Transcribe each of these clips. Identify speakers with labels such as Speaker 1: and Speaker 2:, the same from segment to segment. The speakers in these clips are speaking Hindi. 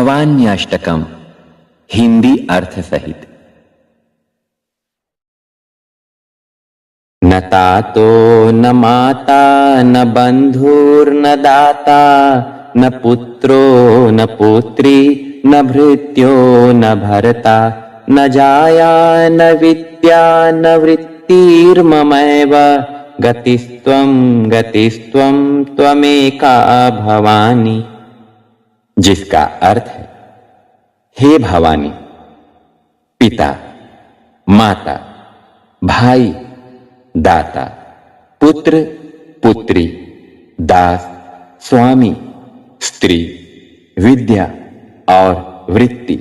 Speaker 1: नवान्याष्टकम हिंदी अर्थ सहित। न तातो न माता न बंधुर्न दाता न पुत्रो न पुत्री न भृत्यो न भर्ता न जाया न विद्या न वृत्तिर्ममैव गतिस्त्वं गतिस्त्वं त्वमेका भवानी। जिसका अर्थ है, हे भवानी, पिता, माता, भाई, दाता, पुत्र, पुत्री, दास, स्वामी, स्त्री, विद्या और वृत्ति,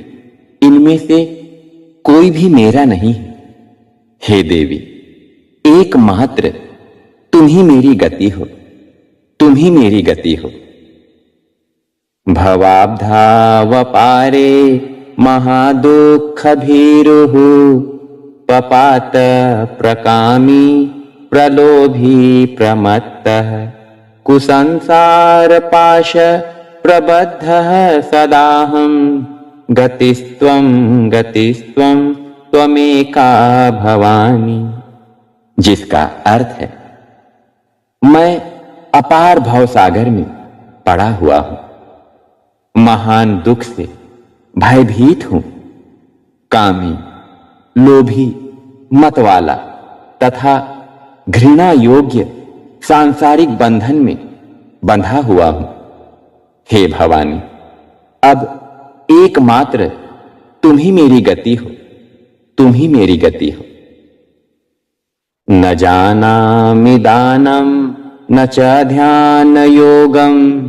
Speaker 1: इनमें से कोई भी मेरा नहीं है। हे देवी, एकमात्र तुम ही मेरी गति हो, तुम ही मेरी गति हो। भवाब्धावपारे महादुःख भीरुः पपात प्रकामी प्रलोभी प्रमत्तः कुसंसार पाश प्रबद्धः सदाहं गतिस्त्वं गतिस्त्वं त्वमेका भवानी। जिसका अर्थ है, मैं अपार भवसागर में पड़ा हुआ हूं, महान दुख से भयभीत हूं, कामी, लोभी, मतवाला तथा घृणा योग्य सांसारिक बंधन में बंधा हुआ हूं। हे भवानी, अब एकमात्र तुम ही मेरी गति हो, तुम ही मेरी गति हो। न जानामि दानं न च ध्यान योगं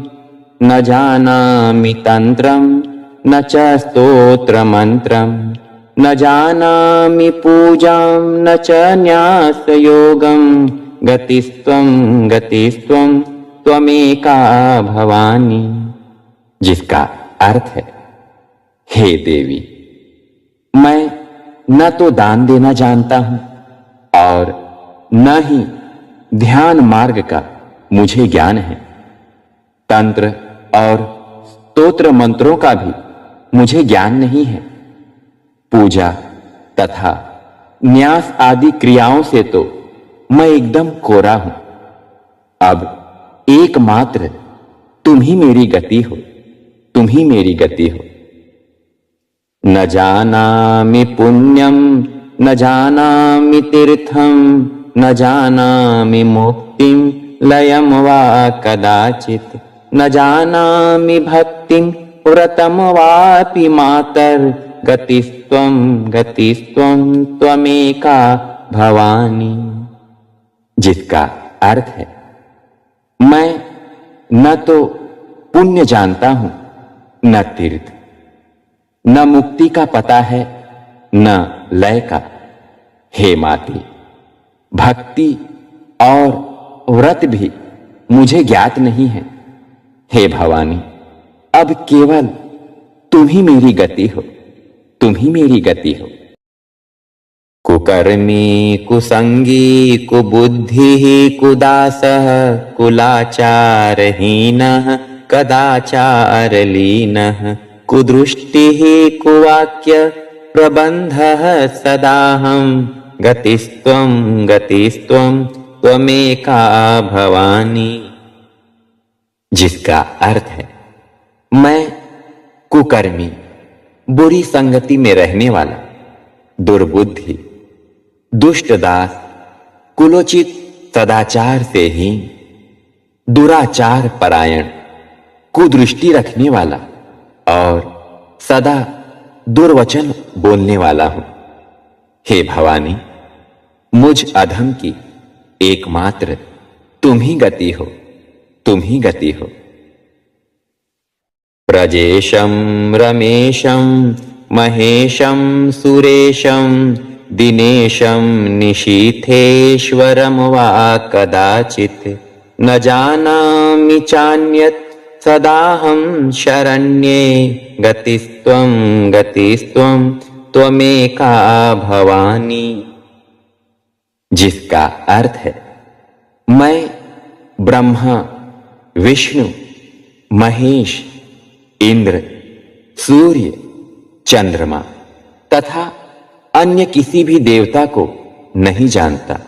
Speaker 1: न जानामि तंत्रं न च स्तोत्र मंत्रं न जानामि पूजां न च न्यास योगं गतिस्त्वं गतिस्त्वं त्वमेका भवानी। जिसका अर्थ है, हे देवी, मैं न तो दान देना जानता हूं और न ही ध्यान मार्ग का मुझे ज्ञान है। तंत्र और स्तोत्र मंत्रों का भी मुझे ज्ञान नहीं है। पूजा तथा न्यास आदि क्रियाओं से तो मैं एकदम कोरा हूं। अब एकमात्र तुम ही मेरी गति हो, तुम ही मेरी गति हो। न जानामि पुण्यं न जानामि तीर्थं न जानामि मुक्तिं लयं वा कदाचित् न जानामि भक्तिं व्रतं वापि मातर गतिस्त्वं गतिस्त्वं त्वमेका भवानी। जिसका अर्थ है, मैं न तो पुण्य जानता हूं, न तीर्थ, न मुक्ति का पता है, न लय का। हे माते, भक्ति और व्रत भी मुझे ज्ञात नहीं है। हे भवानी, अब केवल तुम ही मेरी गति हो, तुम ही मेरी गति हो। कुकर्मी कुसंगी कुबुद्धिः कुदासः कुलाचारहीनः कदाचारलीनः कुदृष्टिः कुवाक्य प्रबंधः सदाहं गतिस्त्वं गतिस्त्वं त्वमेका भवानी। जिसका अर्थ है, मैं कुकर्मी, बुरी संगति में रहने वाला, दुर्बुद्धि, दुष्ट दास, कुलोचित सदाचार से हीन, दुराचार परायण, कुदृष्टि रखने वाला और सदा दुर्वचन बोलने वाला हूं। हे भवानी, मुझ अधम की एकमात्र तुम ही गति हो, तुम ही गति हो। प्रजेशं रमेशं महेशं सुरेशं दिनेशं निशीथेश्वरं वा कदाचित् न जानामि चान्यत् सदाहं शरण्ये गतिस्त्वं गतिस्त्वं त्वमेका भवानी। जिसका अर्थ है, मैं ब्रह्मा, विष्णु, महेश, इंद्र, सूर्य, चंद्रमा तथा अन्य किसी भी देवता को नहीं जानता।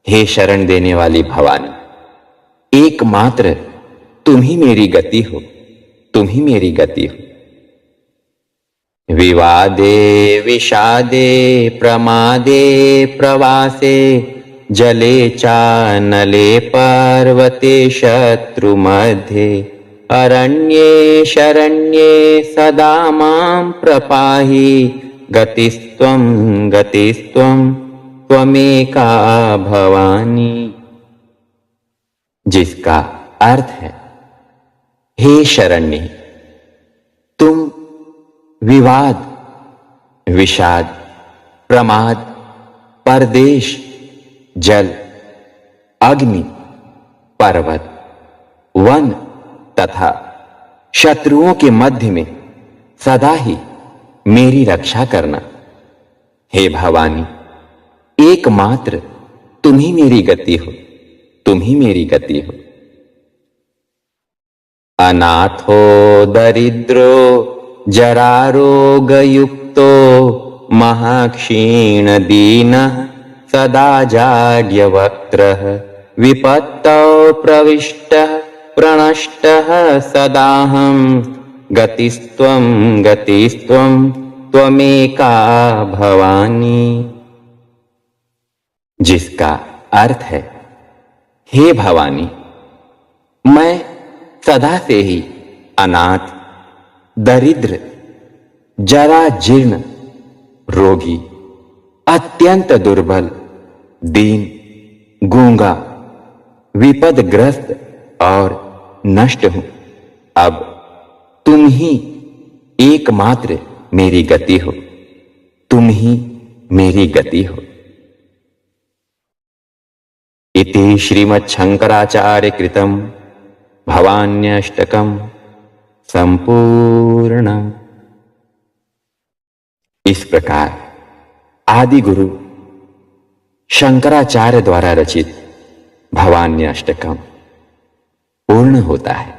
Speaker 1: हे शरण देने वाली भवानी, एकमात्र तुम ही मेरी गति हो, तुम ही मेरी गति हो। विवादे विषादे प्रमादे प्रवासे जले चानले पर्वते शत्रु मध्ये अरण्ये शरण्ये सदा मां प्रपाहि गतिस्त्वं गतिस्त्वं त्वमेका भवानी। जिसका अर्थ है, हे शरण्य, तुम विवाद, विषाद, प्रमाद, परदेश, जल, अग्नि, पर्वत, वन तथा शत्रुओं के मध्य में सदा ही मेरी रक्षा करना। हे भवानी, एकमात्र तुम ही मेरी गति हो, तुम ही मेरी गति हो। अनाथो दरिद्रो जरारोगयुक्तो महाक्षीण दीनः सदा जाड्यवक्त्रः विपत्तौ प्रविष्टः प्रणष्टः सदाहं गतिस्त्वं गतिस्त्वं त्वमेका भवानी। जिसका अर्थ है, हे भवानी, मैं सदा से ही अनाथ, दरिद्र, जरा जीर्ण, रोगी, अत्यंत दुर्बल, दीन, गूंगा, विपदग्रस्त और नष्ट हूं। अब तुम ही एकमात्र मेरी गति हो, तुम ही मेरी गति हो। इति श्रीमद् शंकराचार्य कृतं भवान्यष्टकम् संपूर्णम्। इस प्रकार आदि गुरु शंकराचार्य द्वारा रचित भवान्यष्टकम् पूर्ण होता है।